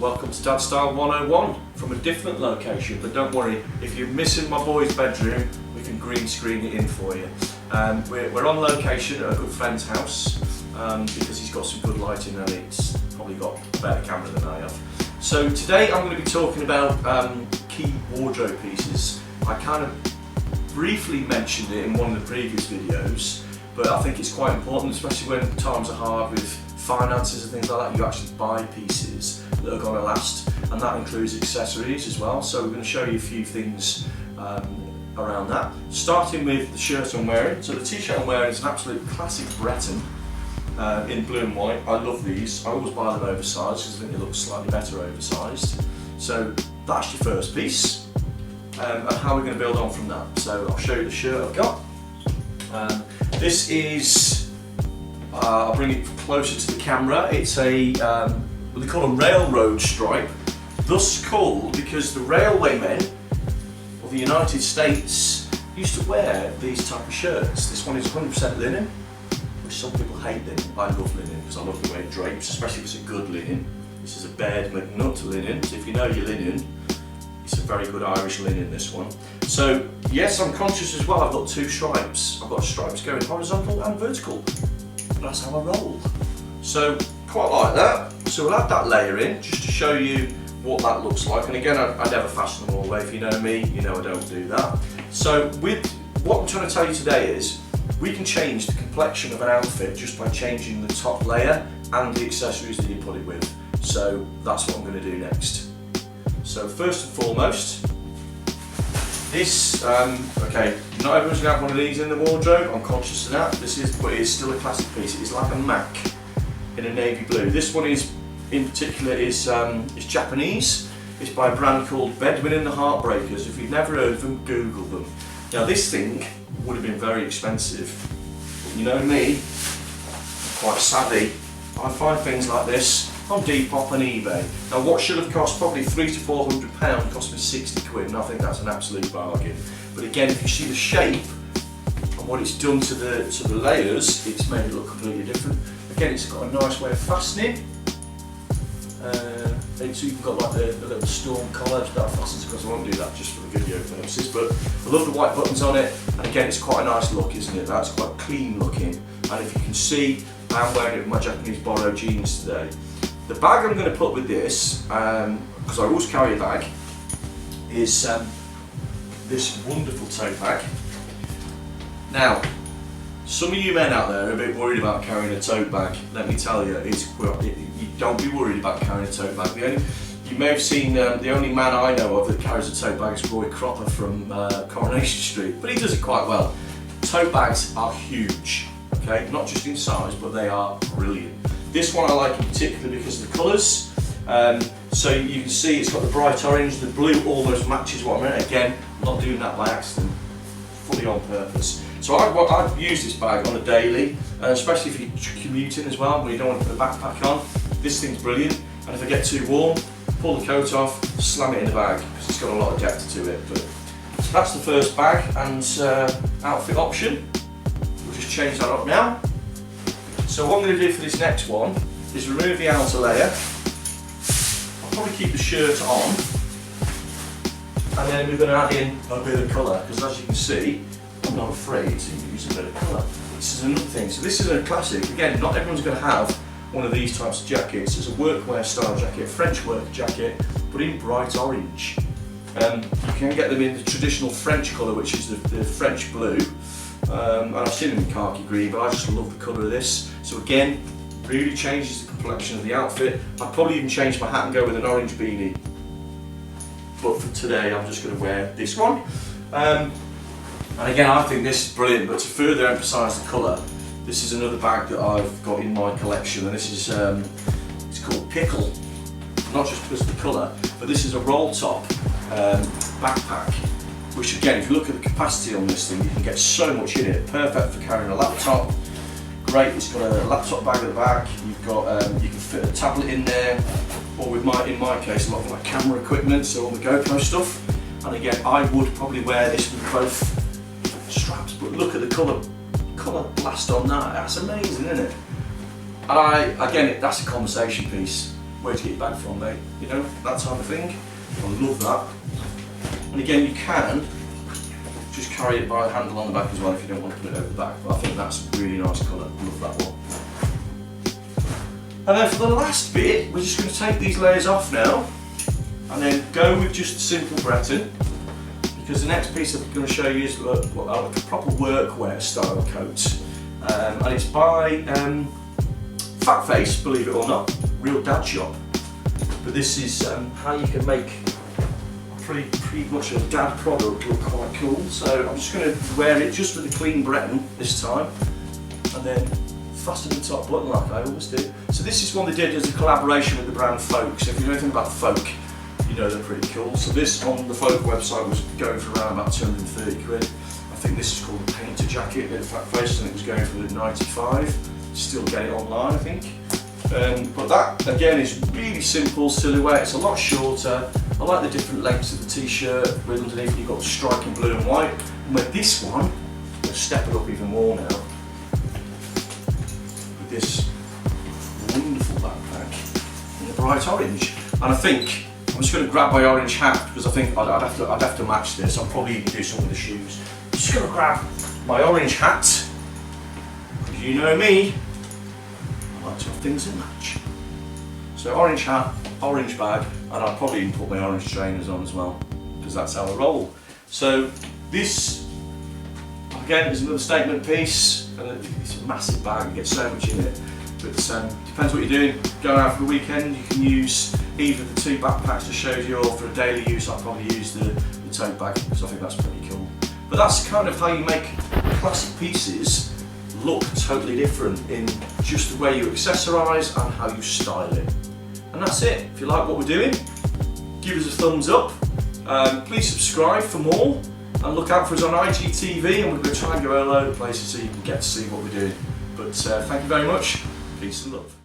welcome to Dad Style 101 from a different location, but don't worry, if you're missing my boy's bedroom, we can green screen it in for you. We're on location at a good friend's house because he's got some good lighting and it's probably got a better camera than I have. So today I'm going to be talking about key wardrobe pieces. I kind of briefly mentioned it in one of the previous videos, but I think it's quite important, especially when times are hard with finances and things like that. You actually buy pieces that are going to last, and that includes accessories as well. So we're going to show you a few things around that, starting with the shirt I'm wearing. So the t-shirt I'm wearing is an absolute classic Breton in blue and white. I love these. I always buy them oversized because I think they look slightly better oversized. So that's your first piece, and how we're going to build on from that. So I'll show you the shirt I've got. This is, I'll bring it closer to the camera. It's a, what they call a railroad stripe, thus called because the railwaymen of the United States used to wear these type of shirts. This one is 100% linen, which some people hate linen. I love linen because I love the way it drapes, especially if it's a good linen. This is a Baird McNutt linen, so if you know your linen, it's a very good Irish linen, this one. So yes, I'm conscious as well, I've got two stripes. I've got stripes going horizontal and vertical. That's how I roll. So quite like that. So we'll add that layer in just to show you what that looks like. And again, I never fashion them all away. If you know me, you know I don't do that. So with what I'm trying to tell you today is we can change the complexion of an outfit just by changing the top layer and the accessories that you put it with. So that's what I'm going to do next. So first and foremost, this, okay, not everyone's going to have one of these in the wardrobe, I'm conscious of that. But it is still a classic piece. It's like a Mac in a navy blue. This one is, in particular, is Japanese. It's by a brand called Bedouin and the Heartbreakers. If you've never heard of them, Google them. Now this thing would have been very expensive. But you know me, I'm quite savvy. I find things like this on Depop and eBay. Now what should have cost probably £300 to £400 cost me 60 quid, and I think that's an absolute bargain. But again, if you see the shape and what it's done to the layers, it's made it look completely different. Again, it's got a nice way of fastening. It's even got like the little storm collar that fastens, because I won't do that just for the video purposes, but I love the white buttons on it, and again it's quite a nice look, isn't it? That's quite clean looking, and if you can see, I'm wearing it with my Japanese borrowed jeans today. The bag I'm going to put with this, because I always carry a bag, is this wonderful tote bag. Now, some of you men out there are a bit worried about carrying a tote bag. Let me tell you, you don't be worried about carrying a tote bag. You may have seen the only man I know of that carries a tote bag is Roy Cropper from Coronation Street, but he does it quite well. Tote bags are huge, okay? Not just in size, but they are brilliant. This one I like in particular because of the colours. So you can see it's got the bright orange, the blue almost matches what I'm wearing. Again, I'm not doing that by accident, fully on purpose. So I've used this bag on a daily, especially if you're commuting as well, where you don't want to put a backpack on. This thing's brilliant, and if I get too warm, pull the coat off, slam it in the bag, because it's got a lot of depth to it. But so that's the first bag and outfit option. We'll just change that up now. So what I'm going to do for this next one is remove the outer layer. I'll probably keep the shirt on, and then we're going to add in a bit of colour, because as you can see, I'm not afraid to use a bit of colour. This is another thing. So this is a classic. Again, not everyone's going to have one of these types of jackets. It's a workwear style jacket, French work jacket, but in bright orange. You can get them in the traditional French colour, which is the French blue. And I've seen them in khaki green, but I just love the colour of this. So again, really changes the complexion of the outfit. I'd probably even change my hat and go with an orange beanie. But for today, I'm just going to wear this one. And again, I think this is brilliant, but to further emphasise the colour, this is another bag that I've got in my collection, and this is it's called Pickle. Not just because of the colour, but this is a roll top backpack, which again, if you look at the capacity on this thing, you can get so much in it. Perfect for carrying a laptop. Great, it's got a laptop bag at the back. You've got, you can fit a tablet in there, or in my case, a lot of my camera equipment, so all the GoPro stuff. And again, I would probably wear this with both straps. But look at the colour blast on that. That's amazing, isn't it? And again, that's a conversation piece. where'd you get your bag from, mate? You know, that type of thing. I love that. And again, you can just carry it by the handle on the back as well if you don't want to put it over the back, but I think that's a really nice colour. Love that one. And then for the last bit, we're just going to take these layers off now and then go with just the simple Breton, because the next piece I'm going to show you is a proper workwear style coat, and it's by Fat Face, believe it or not, real dad shop. But this is how you can make pretty much a dad product look quite cool. So I'm just going to wear it just with a clean Breton this time, and then fasten the top button like I always do. So this is one they did as a collaboration with the brand Folk. So if you know anything about Folk, you know they're pretty cool. So this on the Folk website was going for around about 230 quid. I think this is called the Painter Jacket at Fat Face, and it was going for 95. Still get it online, I think. But that again is really simple silhouette. It's a lot shorter. I like the different lengths of the t-shirt. With underneath you've got striking blue and white. And with this one, I'm going to step it up even more now. With this wonderful backpack in a bright orange. And I think I'm just going to grab my orange hat because I think I'd have to match this. I'll probably even do some with the shoes. I'm just going to grab my orange hat. Because you know me, I like to have things that match. So orange hat, orange bag, and I'll probably even put my orange trainers on as well, because that's how I roll. So this, again, is another statement piece, and it's a massive bag, you get so much in it. But depends what you're doing. Going out for the weekend, you can use either the two backpacks I showed you, or for a daily use I'll probably use the tote bag, because I think that's pretty cool. But that's kind of how you make classic pieces look totally different in just the way you accessorise and how you style it. And that's it. If you like what we're doing, give us a thumbs up. Please subscribe for more, and look out for us on IGTV, and we're going to try and go a load of places so you can get to see what we're doing. But thank you very much. Peace and love.